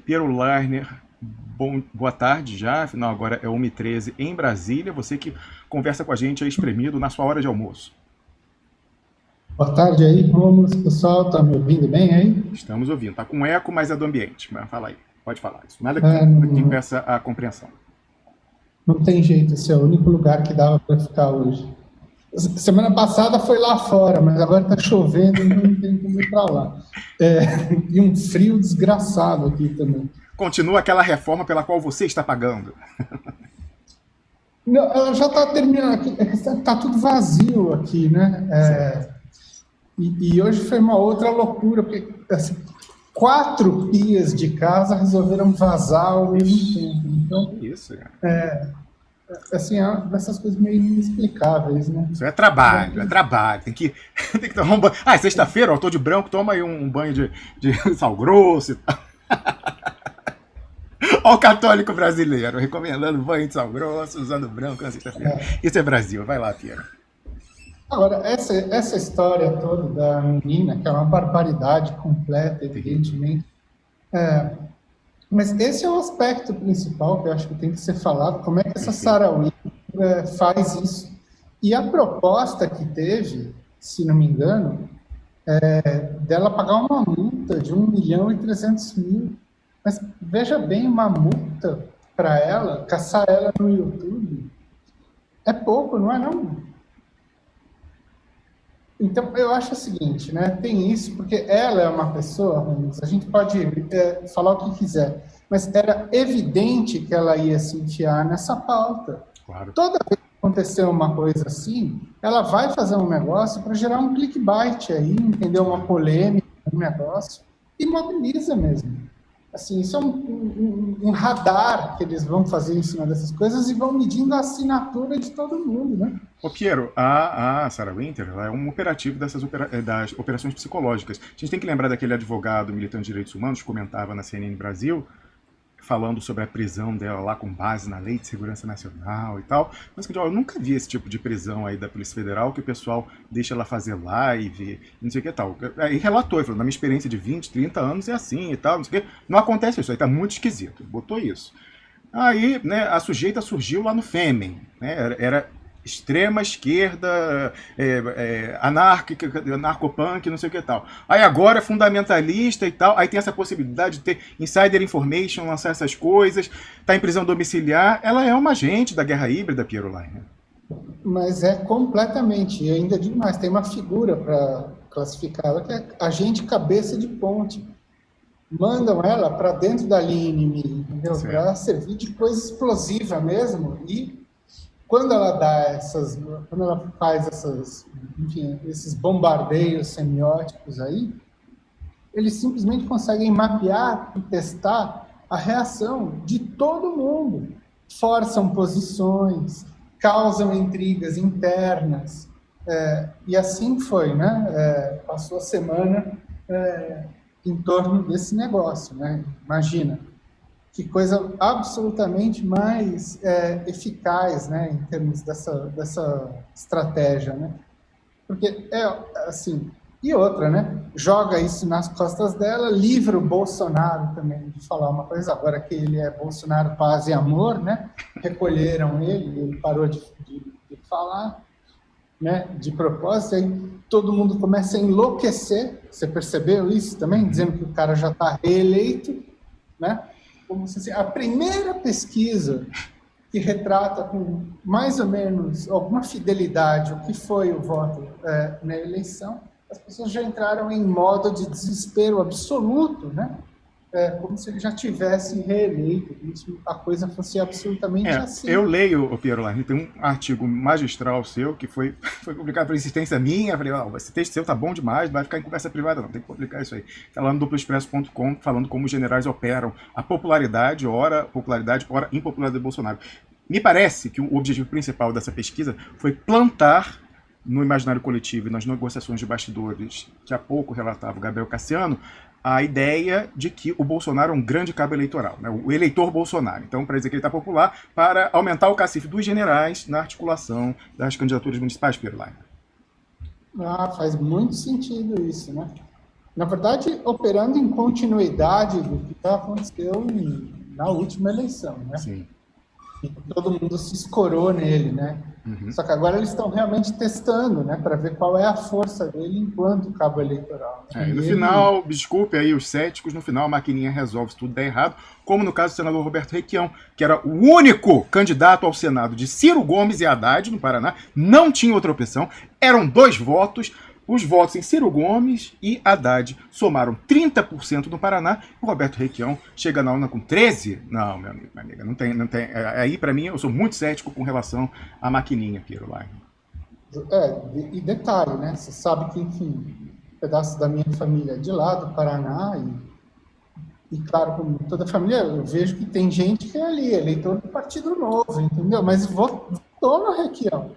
Piero Lerner, boa tarde já, afinal agora é 1h13 em Brasília, você que conversa com a gente aí espremido na sua hora de almoço. Boa tarde aí, Romulo, pessoal, tá me ouvindo bem aí? Estamos ouvindo, tá com eco, mas é do ambiente, mas fala aí, pode falar isso. Nada que Não, impeça a compreensão. não tem jeito, esse é o único lugar que dava para ficar hoje. Semana passada foi lá fora, mas agora está chovendo e não tem como ir para lá. E um frio desgraçado aqui também. Continua aquela reforma pela qual você está pagando. Não, ela já está terminando aqui, está tudo vazio aqui, né? E hoje foi uma outra loucura, porque assim, 4 pias de casa resolveram vazar ao mesmo tempo. Então, isso, cara. Assim, é dessas coisas meio inexplicáveis, né? Isso é trabalho. Tem que tomar um banho. Ah, é sexta-feira, ó, tô de branco, toma aí um banho de sal grosso e tal. Olha o católico brasileiro recomendando banho de sal grosso, usando branco na sexta-feira. Isso é Brasil, vai lá, Piero. Agora, essa história toda da menina, que é uma barbaridade completa, evidentemente, mas esse é o aspecto principal que eu acho que tem que ser falado, como é que essa Sarah Winter faz isso. E a proposta que teve, se não me engano, dela pagar uma multa de 1.300.000. Mas veja bem, uma multa para ela, caçar ela no YouTube, é pouco, não é não? Então, eu acho o seguinte, né? Tem isso, porque ela é uma pessoa, a gente pode falar o que quiser, mas era evidente que ela ia se enfiar nessa pauta. Claro. Toda vez que acontecer uma coisa assim, ela vai fazer um negócio para gerar um clickbait aí, entendeu? Uma polêmica, um negócio, e mobiliza mesmo. Assim, isso é um radar que eles vão fazer em cima dessas coisas e vão medindo a assinatura de todo mundo, né? Ô Piero, a Sarah Winter ela é um operativo das operações psicológicas. A gente tem que lembrar daquele advogado militante de direitos humanos que comentava na CNN Brasil, falando sobre a prisão dela lá com base na Lei de Segurança Nacional e tal. Mas eu nunca vi esse tipo de prisão aí da Polícia Federal, que o pessoal deixa ela fazer live, não sei o que tal. Aí relatou, falou, na minha experiência de 20, 30 anos é assim e tal, não sei o que. Não acontece isso, aí tá muito esquisito. Botou isso. Aí, né, a sujeita surgiu lá no Fêmen, né, era extrema esquerda, anárquica, anarcopunk, não sei o que tal. Aí agora é fundamentalista e tal, aí tem essa possibilidade de ter insider information, lançar essas coisas, tá em prisão domiciliar, ela é uma agente da guerra híbrida, Piero Lerner. Mas é completamente, e ainda digo mais, tem uma figura para classificá-la, que é agente cabeça de ponte. Mandam ela para dentro da linha inimiga, entendeu? Para servir de coisa explosiva mesmo, e quando ela faz esses bombardeios semióticos aí, eles simplesmente conseguem mapear e testar a reação de todo mundo. Forçam posições, causam intrigas internas, e assim foi, né? Passou a semana em torno desse negócio, né? Imagina. Que coisa absolutamente mais eficaz, né, em termos dessa estratégia, né? Porque assim, e outra, né? Joga isso nas costas dela, livra o Bolsonaro também de falar uma coisa. Agora que ele é Bolsonaro paz e amor, né? Recolheram ele parou de falar, né? De propósito, aí todo mundo começa a enlouquecer. Você percebeu isso também, dizendo que o cara já está reeleito, né? Como se a primeira pesquisa que retrata com mais ou menos alguma fidelidade o que foi o voto na eleição, as pessoas já entraram em modo de desespero absoluto, né? Como se ele já tivesse reeleito, como se a coisa fosse absolutamente assim. Eu leio, o Piero Lerner, tem um artigo magistral seu que foi publicado por insistência minha. Eu falei, esse texto seu tá bom demais, não vai ficar em conversa privada não, tem que publicar isso aí. Tá lá no duploexpresso.com, falando como os generais operam a popularidade, ora impopularidade do Bolsonaro. Me parece que o objetivo principal dessa pesquisa foi plantar no imaginário coletivo e nas negociações de bastidores, que há pouco relatava o Gabriel Cassiano, a ideia de que o Bolsonaro é um grande cabo eleitoral, né? O eleitor Bolsonaro. Então, para dizer que ele está popular, para aumentar o cacife dos generais na articulação das candidaturas municipais, Piero Lerner. Faz muito sentido isso, né? na verdade, operando em continuidade do que aconteceu na última eleição, né? Sim. E todo mundo se escorou nele, né? Só que agora eles estão realmente testando, né, para ver qual é a força dele enquanto cabo eleitoral. E no final, desculpe aí os céticos, no final a maquininha resolve se tudo der errado, como no caso do senador Roberto Requião, que era o único candidato ao Senado de Ciro Gomes e Haddad, no Paraná, não tinha outra opção, eram 2 votos, os votos em Ciro Gomes e Haddad somaram 30% no Paraná, o Roberto Requião chega na urna com 13%. Não, meu amigo, minha amiga, não tem. Aí, para mim, eu sou muito cético com relação à maquininha, Piero Lein. E detalhe, né? Você sabe que, enfim, um pedaço da minha família é de lá, do Paraná, e claro, como toda a família, eu vejo que tem gente que é ali, eleitor do Partido Novo, entendeu? Mas votou no Requião.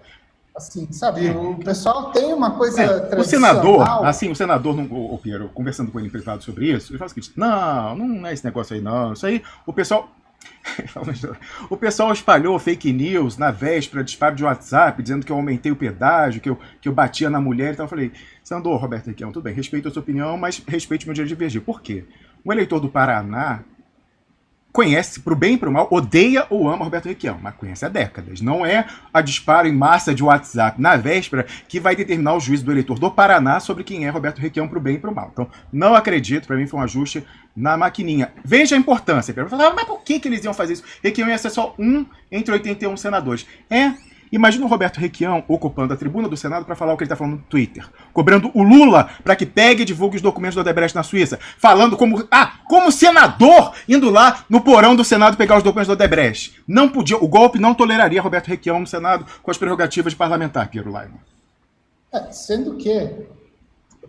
Assim, sabe, o pessoal tem uma coisa tradicional. O senador, o Piero, conversando com ele em privado sobre isso, ele fala o seguinte: não é esse negócio aí, não. Isso aí, o pessoal espalhou fake news na véspera, disparo de WhatsApp, dizendo que eu aumentei o pedágio, que eu batia na mulher. Então eu falei: senador Roberto Requião, tudo bem, respeito a sua opinião, mas respeite o meu direito de divergir. Por quê? O eleitor do Paraná conhece, pro bem e pro mal, odeia ou ama Roberto Requião, mas conhece há décadas. Não é a disparo em massa de WhatsApp na véspera que vai determinar o juízo do eleitor do Paraná sobre quem é Roberto Requião pro bem e pro mal. Então, não acredito, para mim foi um ajuste na maquininha. Veja a importância. Mas por que eles iam fazer isso? Requião ia ser só um entre 81 senadores. Imagina o Roberto Requião ocupando a tribuna do Senado para falar o que ele está falando no Twitter, cobrando o Lula para que pegue e divulgue os documentos do Odebrecht na Suíça, falando como senador, indo lá no porão do Senado pegar os documentos do Odebrecht. Não podia, o golpe não toleraria Roberto Requião no Senado com as prerrogativas de parlamentar, Piero Lein. Sendo que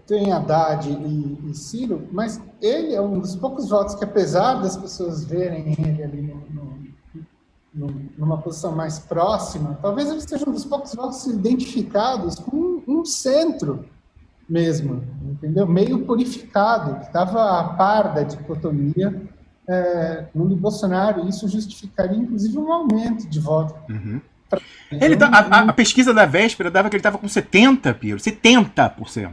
tem Haddad e Ciro, mas ele é um dos poucos votos que, apesar das pessoas verem ele ali numa posição mais próxima, talvez ele seja um dos poucos votos identificados com um centro mesmo, entendeu? Meio purificado, que estava a par da dicotomia Lula e Bolsonaro, e isso justificaria, inclusive, um aumento de voto. A pesquisa da véspera dava que ele estava com 70%, Piero, 70%.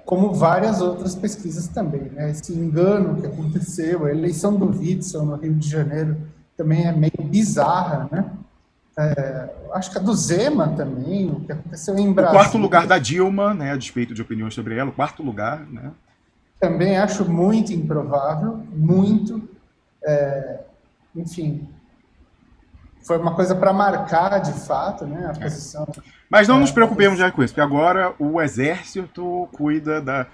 Como várias outras pesquisas também, né? Esse engano que aconteceu, a eleição do Witzel no Rio de Janeiro também é meio bizarra, né? Acho que a do Zema também, o que aconteceu em Brasília. O 4º lugar da Dilma, né, a despeito de opiniões sobre ela, o 4º lugar, né? Também acho muito improvável, muito. Enfim, foi uma coisa para marcar, de fato, né, a posição. Mas não nos preocupemos já com isso, porque agora o Exército cuida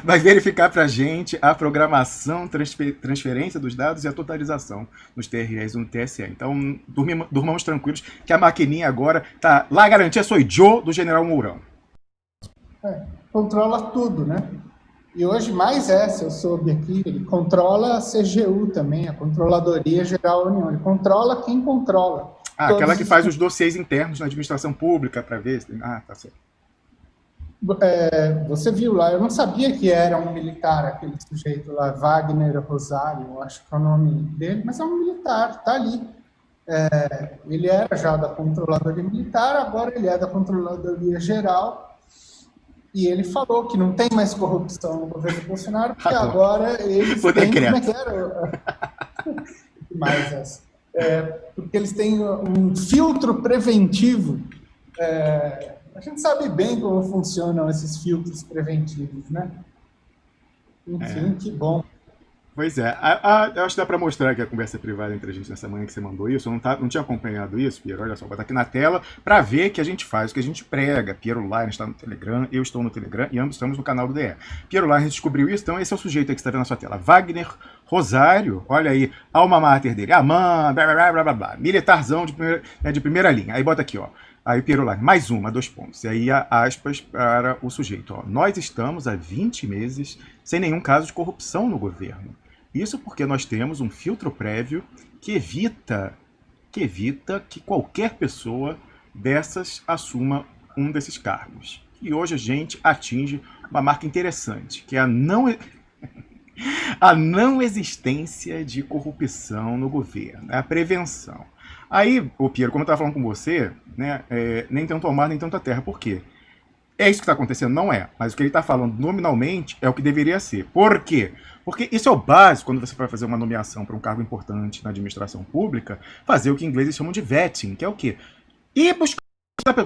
vai verificar para a gente a programação, transferência dos dados e a totalização nos TREs e no TSE. Então, durmamos tranquilos que a maquininha agora está lá, a garantia sou Joe do General Mourão. Controla tudo, né? E hoje mais se eu soube aqui, ele controla a CGU também, a Controladoria Geral da União. Ele controla quem controla. Aquela que faz os dossiês internos na administração pública para ver se... tá certo. Você viu lá, eu não sabia que era um militar, aquele sujeito lá, Wagner Rosário, eu acho que é o nome dele, mas é um militar, tá ali. Ele era já da Controladoria Militar, agora ele é da Controladoria Geral, e ele falou que não tem mais corrupção no governo Bolsonaro, porque agora eles têm... Como é que era? Mais essa. Porque eles têm um filtro preventivo. A gente sabe bem como funcionam esses filtros preventivos, né? Enfim, que bom. Pois é. Eu acho que dá para mostrar aqui a conversa privada entre a gente nessa manhã que você mandou isso. Eu não tinha acompanhado isso, Piero. Olha só, vou botar aqui na tela para ver que a gente faz, o que a gente prega. Piero Lein está no Telegram, eu estou no Telegram e ambos estamos no canal do DE. Piero Lein descobriu isso, então esse é o sujeito aí que está vendo na sua tela. Wagner Rosário, olha aí, alma mater dele. Amã, blá, blá, blá, blá, blá. Militarzão de primeira linha. Aí bota aqui, ó. Aí Piero Lein, mais 2 pontos. E aí aspas para o sujeito. Ó. Nós estamos há 20 meses sem nenhum caso de corrupção no governo. Isso porque nós temos um filtro prévio que evita que qualquer pessoa dessas assuma um desses cargos. E hoje a gente atinge uma marca interessante, que é a não existência de corrupção no governo, a prevenção. Aí, Piero, como eu estava falando com você, né, nem tanto ao mar, nem tanto à terra. Por quê? É isso que está acontecendo? Não é. Mas o que ele está falando nominalmente é o que deveria ser. Por quê? Porque isso é o básico quando você vai fazer uma nomeação para um cargo importante na administração pública, fazer o que em inglês eles chamam de vetting, que é o quê? Ir buscar.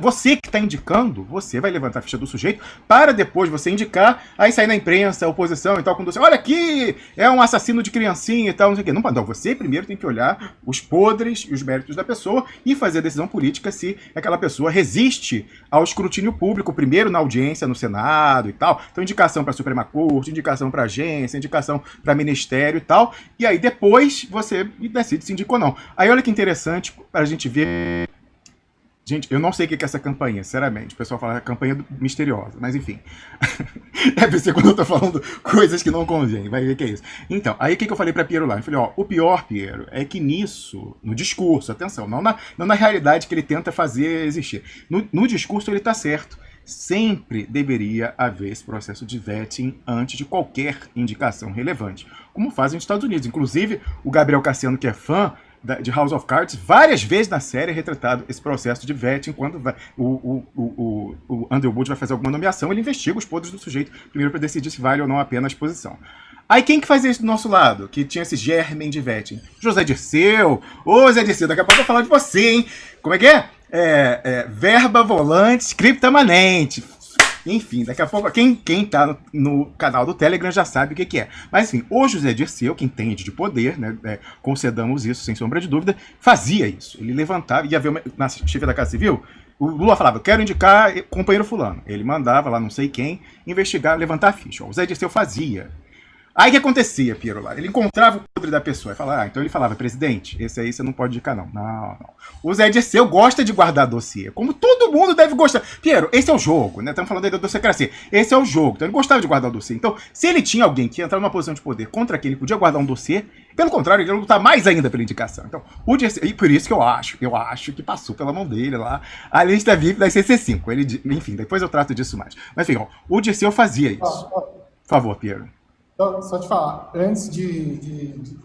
Você que está indicando, você vai levantar a ficha do sujeito para depois você indicar, aí sair na imprensa, a oposição e tal, quando você, olha aqui, é um assassino de criancinha e tal, não sei o quê. Não, você primeiro tem que olhar os podres e os méritos da pessoa e fazer a decisão política se aquela pessoa resiste ao escrutínio público, primeiro na audiência, no Senado e tal. Então, indicação para a Suprema Corte, indicação para agência, indicação para ministério e tal. E aí depois você decide se indica ou não. Aí olha que interessante para a gente ver. Gente, eu não sei o que é essa campainha, sinceramente. O pessoal fala campanha misteriosa, mas enfim. É por isso quando eu tô falando coisas que não convêm, vai ver o que é isso. Então, aí o que eu falei pra Piero lá? Eu falei, ó, o pior, Piero, é que nisso, no discurso, atenção, não na realidade que ele tenta fazer existir. No discurso ele tá certo. Sempre deveria haver esse processo de vetting antes de qualquer indicação relevante, como fazem os Estados Unidos. Inclusive, o Gabriel Cassiano, que é fã de House of Cards, várias vezes na série é retratado esse processo de vetting. Quando o Underwood vai fazer alguma nomeação, ele investiga os podres do sujeito primeiro para decidir se vale ou não a pena a exposição. Aí quem que fazia isso do nosso lado, que tinha esse germen de vetting? José Dirceu. Ô, Zé Dirceu, daqui a pouco eu vou falar de você, hein? Como é que é? Verba volante criptamanente. Enfim, daqui a pouco, quem tá no canal do Telegram já sabe o que é. Mas enfim, o José Dirceu, que entende de poder, né, concedamos isso sem sombra de dúvida, fazia isso. Ele levantava, ia ver na chefia da Casa Civil, o Lula falava, quero indicar companheiro fulano. Ele mandava lá não sei quem investigar, levantar a ficha. O José Dirceu fazia. Aí o que acontecia, Piero, lá? Ele encontrava o podre da pessoa e falava, então ele falava, presidente, esse aí você não pode indicar, não. Não. O Zé Dirceu gosta de guardar dossiê, como todo mundo deve gostar. Piero, esse é o jogo, né? Estamos falando aí da dossiêcracia. Esse é o jogo, então ele gostava de guardar o dossiê. Então, se ele tinha alguém que ia entrar numa posição de poder contra quem ele podia guardar um dossiê, pelo contrário, ele ia lutar mais ainda pela indicação. Então, o Dirceu, e por isso que eu acho que passou pela mão dele lá a lista VIP da CC5. Ele, enfim, depois eu trato disso mais. Mas enfim, ó, o Dirceu fazia isso. Por favor, Piero. Só te falar, antes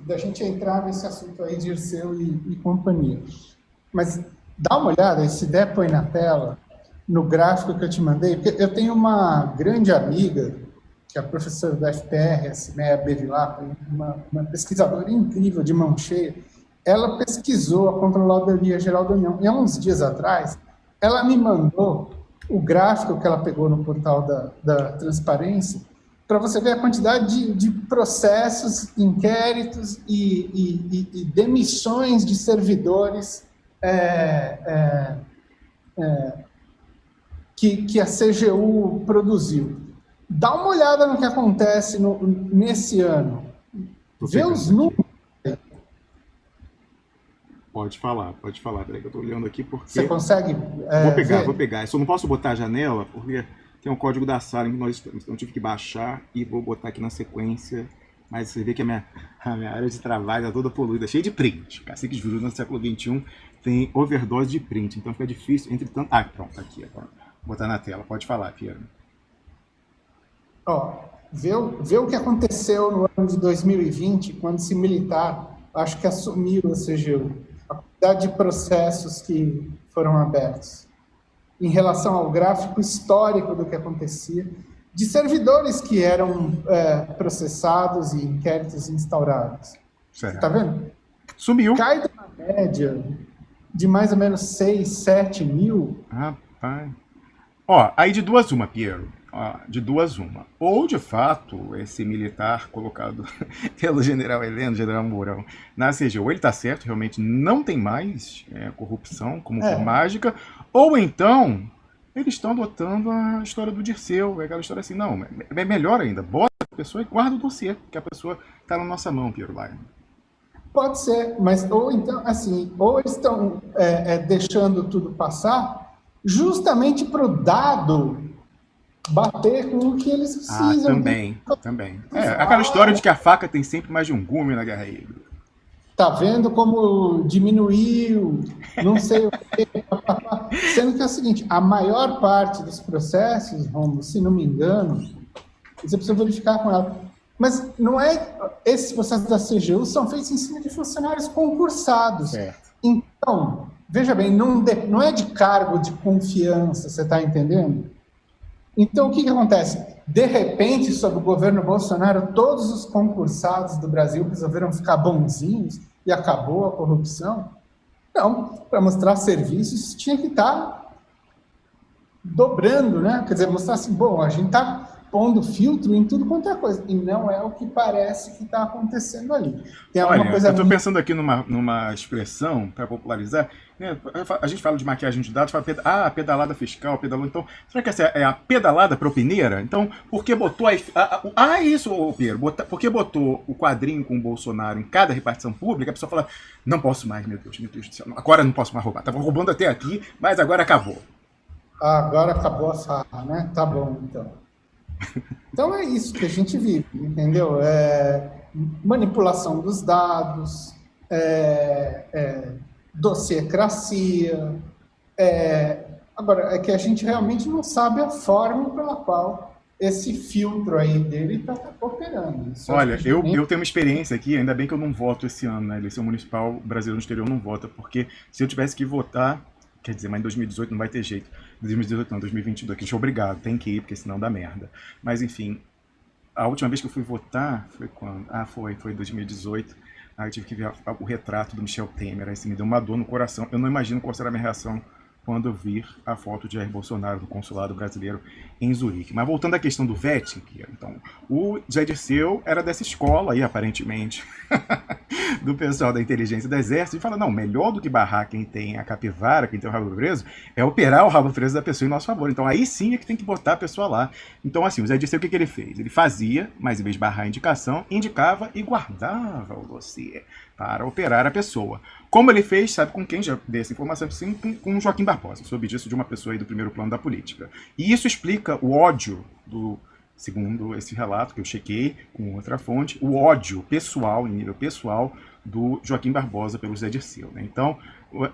da gente entrar nesse assunto aí, Dirceu e companhia, mas dá uma olhada, se der, põe na tela, no gráfico que eu te mandei, porque eu tenho uma grande amiga, que é a professora da FPR, a Cimeia Bevilacqua, uma pesquisadora incrível, de mão cheia. Ela pesquisou a Controladoria Geral da União, e há uns dias atrás, ela me mandou o gráfico que ela pegou no portal da Transparência, para você ver a quantidade de processos, inquéritos e demissões de servidores que a CGU produziu. Dá uma olhada no que acontece nesse ano. Vê os números. Pode falar. Peraí que eu estou olhando aqui porque... Você consegue Vou pegar. Eu só não posso botar a janela porque... tem um código da sala em que nós estamos, então eu tive que baixar e vou botar aqui na sequência, mas você vê que a minha área de trabalho é toda poluída, cheia de print. Caciques Juros no século XXI tem overdose de print, então fica difícil, entretanto... Ah, pronto, aqui agora. Vou botar na tela, pode falar, Piero. Ó, vê o que aconteceu no ano de 2020, quando esse militar, acho que assumiu a CGU, a quantidade de processos que foram abertos em relação ao gráfico histórico do que acontecia, de servidores que eram processados e inquéritos instaurados. Certo. Tá vendo? Sumiu. Cai de uma média de mais ou menos 6, 7 mil. Rapaz. Ó, aí de duas uma, Piero. Ó, de duas uma. Ou, de fato, esse militar colocado pelo general Heleno, general Mourão, na CGU, ele tá certo, realmente não tem mais corrupção como por mágica. Ou então, eles estão adotando a história do Dirceu, aquela história assim, não, é melhor ainda, bota a pessoa e guarda o dossiê, que a pessoa está na nossa mão, Piero Laine. Pode ser, mas ou então, assim, ou eles estão deixando tudo passar justamente para o dado bater com o que eles precisam. Também. Aquela história de que a faca tem sempre mais de um gume na guerra híbrida. Tá vendo como diminuiu, não sei o quê. Sendo que é o seguinte, a maior parte dos processos, Romulo, se não me engano, você precisa verificar com ela, mas não é, esses processos da CGU são feitos em cima de funcionários concursados. Certo. Então, veja bem, não é de cargo de confiança, você está entendendo? Então, o que acontece? De repente, sob o governo Bolsonaro, todos os concursados do Brasil resolveram ficar bonzinhos e acabou a corrupção? Não, para mostrar serviços tinha que estar dobrando, né? Quer dizer, mostrar assim, bom, a gente está pondo filtro em tudo quanto é coisa, e não é o que parece que está acontecendo ali. Tem alguma Olha, coisa eu estou pensando aqui numa expressão para popularizar, né? A gente fala de maquiagem de dados, fala, pedalada fiscal, pedalou. Então, será que essa é a pedalada propineira? Então, por que botou isso, Pedro, porque botou o quadrinho com o Bolsonaro em cada repartição pública, a pessoa fala, não posso mais, meu Deus do céu, agora não posso mais roubar. Estava roubando até aqui, mas agora acabou. agora acabou a farra, né? Tá bom, então. Então é isso que a gente vive, entendeu? Manipulação dos dados, dossiecracia. Agora, é que a gente realmente não sabe a forma pela qual esse filtro aí dele está operando. Olha, eu tenho uma experiência aqui, ainda bem que eu não voto esse ano, na eleição municipal brasileira no exterior não vota, porque se eu tivesse que votar, quer dizer, mas em 2018 não vai ter jeito. 2018 não, 2022, que a gente é obrigado, tem que ir, porque senão dá merda. Mas enfim, a última vez que eu fui votar foi quando? Foi 2018. Aí eu tive que ver o retrato do Michel Temer, aí assim, me deu uma dor no coração. Eu não imagino qual será a minha reação quando eu vir a foto de Jair Bolsonaro do consulado brasileiro em Zurique. Mas voltando à questão do vetting, então, o Zé Dirceu era dessa escola aí, aparentemente, do pessoal da inteligência do Exército, e fala, não, melhor do que barrar quem tem a capivara, quem tem o rabo preso, é operar o rabo preso da pessoa em nosso favor. Então aí sim é que tem que botar a pessoa lá. Então assim, o Zé Dirceu, o que ele fez? Ele fazia, mas em vez de barrar a indicação, indicava e guardava o dossiê para operar a pessoa. Como ele fez, sabe com quem? Já dei essa informação, sim, com Joaquim Barbosa. Soube disso de uma pessoa aí do primeiro plano da política. E isso explica o ódio segundo esse relato que eu chequei com outra fonte, o ódio pessoal, em nível pessoal, do Joaquim Barbosa pelo Zé Dirceu, né? Então,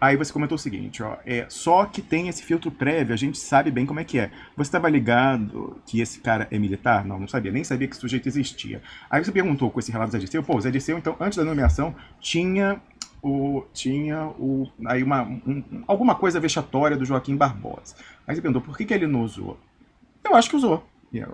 aí você comentou o seguinte, ó, só que tem esse filtro prévio, a gente sabe bem como é que é. Você estava ligado que esse cara é militar? Não sabia, nem sabia que esse sujeito existia. Aí você perguntou com esse relato do Zé Dirceu, pô, o Zé Dirceu, então, antes da nomeação, tinha aí alguma coisa vexatória do Joaquim Barbosa. Aí você perguntou, por que ele não usou? Eu acho que usou.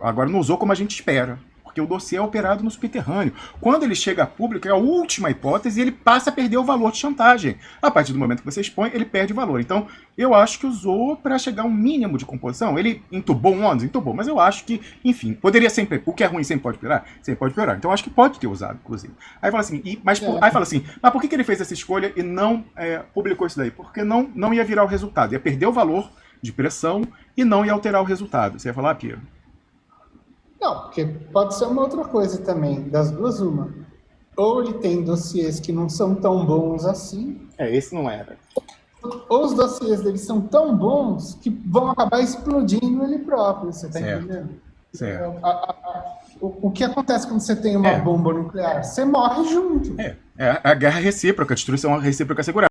Agora não usou como a gente espera, porque o dossiê é operado no subterrâneo. Quando ele chega a público, é a última hipótese, e ele passa a perder o valor de chantagem. A partir do momento que você expõe, ele perde o valor. Então, eu acho que usou para chegar a um mínimo de composição. Ele entubou um ônibus? Entubou, mas eu acho que, enfim, poderia sempre... O que é ruim sempre pode piorar? Sempre pode piorar. Então, eu acho que pode ter usado, inclusive. Aí fala assim, mas por que ele fez essa escolha e não publicou isso daí? Porque não ia virar o resultado. Ia perder o valor de pressão e não ia alterar o resultado. Você ia falar, Pia? Não, porque pode ser uma outra coisa também, das duas uma. Ou ele tem dossiês que não são tão bons assim. Esse não era. Ou os dossiês dele são tão bons que vão acabar explodindo ele próprio, você está entendendo? Certo. O que acontece quando você tem uma bomba nuclear? Você morre junto. A guerra recíproca, a destruição recíproca assegurada.